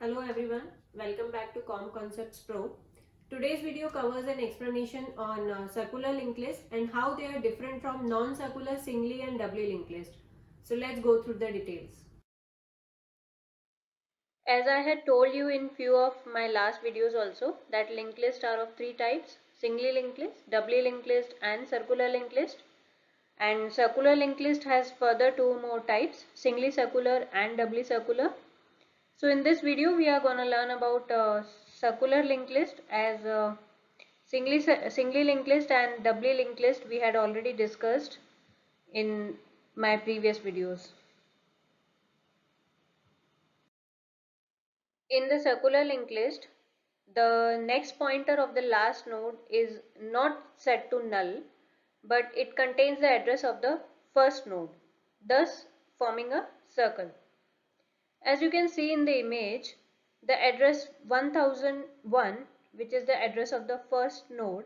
Hello everyone, welcome back to Com Concepts Pro. Today's video covers an explanation on circular linked list and how they are different from non-circular singly and doubly linked list. So let's go through the details. As I had told you in few of my last videos also that linked lists are of three types: singly linked list, doubly linked list and circular linked list. And circular linked list has further two more types: singly circular and doubly circular. So in this video we are going to learn about circular linked list, as singly linked list and doubly linked list we had already discussed in my previous videos. In the circular linked list, the next pointer of the last node is not set to null, but it contains the address of the first node, thus forming a circle. As you can see in the image, the address 1001, which is the address of the first node,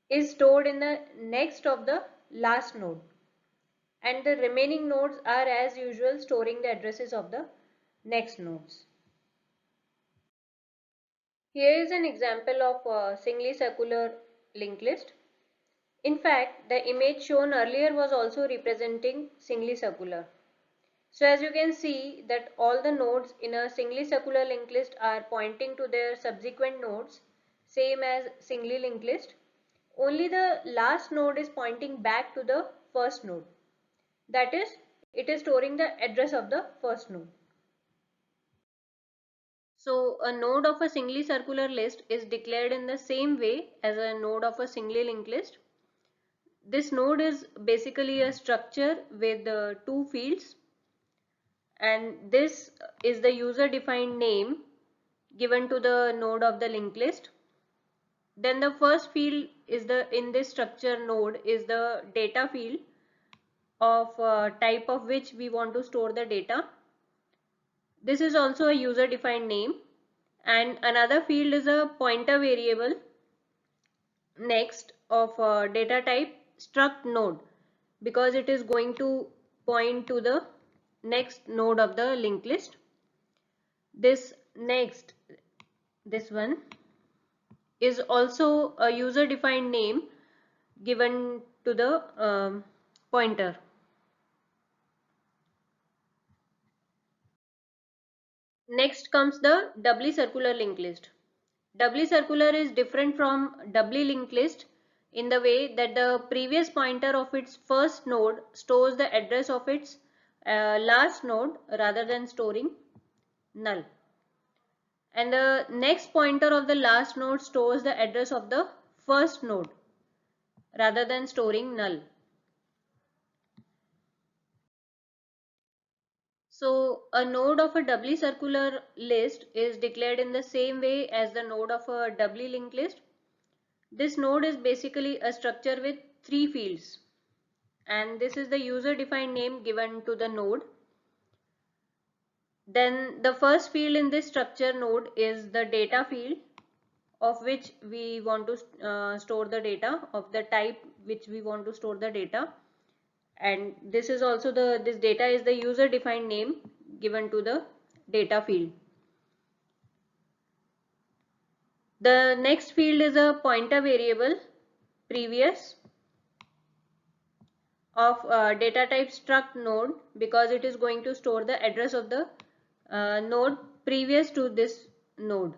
is stored in the next of the last node, and the remaining nodes are as usual storing the addresses of the next nodes. Here is an example of a singly circular linked list. In fact, the image shown earlier was also representing singly circular. So as you can see that all the nodes in a singly circular linked list are pointing to their subsequent nodes, same as singly linked list. Only the last node is pointing back to the first node. That is, it is storing the address of the first node. So a node of a singly circular list is declared in the same way as a node of a singly linked list. This node is basically a structure with two fields, and this is the user defined name given to the node of the linked list. Then the first field is in this structure node is the data field of type of which we want to store the data. This is also a user defined name, and another field is a pointer variable next of data type struct node, because it is going to point to the next node of the linked list. This one is also a user defined name given to the pointer. Next comes the doubly circular linked list. Doubly circular is different from doubly linked list in the way that the previous pointer of its first node stores the address of its last node rather than storing null, and the next pointer of the last node stores the address of the first node rather than storing null. So a node of a doubly circular list is declared in the same way as the node of a doubly linked list. This node is basically a structure with three fields, and this is the user defined name given to the node. Then the first field in this structure node is the data field of which we want to store the data, of the type which we want to store the data, and this is also this data is the user defined name given to the data field. The next field is a pointer variable previous of data type struct node, because it is going to store the address of the node previous to this node,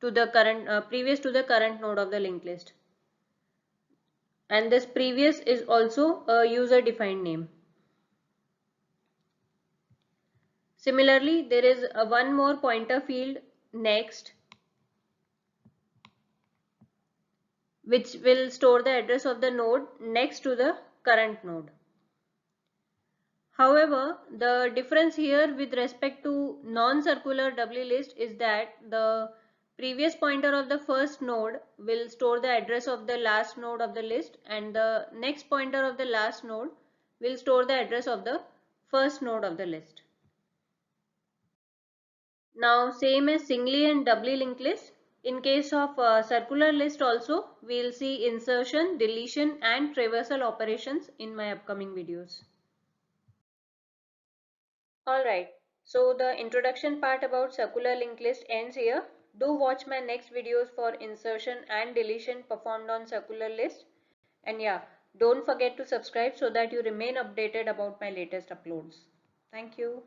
to the current previous to the current node of the linked list, and this previous is also a user defined name. Similarly, there is one more pointer field next, which will store the address of the node next to the current node. However, the difference here with respect to non-circular doubly list is that the previous pointer of the first node will store the address of the last node of the list, and the next pointer of the last node will store the address of the first node of the list. Now, same as singly and doubly linked list, in case of circular list also, we will see insertion, deletion and traversal operations in my upcoming videos. Alright, So the introduction part about circular linked list ends here. Do watch my next videos for insertion and deletion performed on circular list. And yeah, don't forget to subscribe so that you remain updated about my latest uploads. Thank you.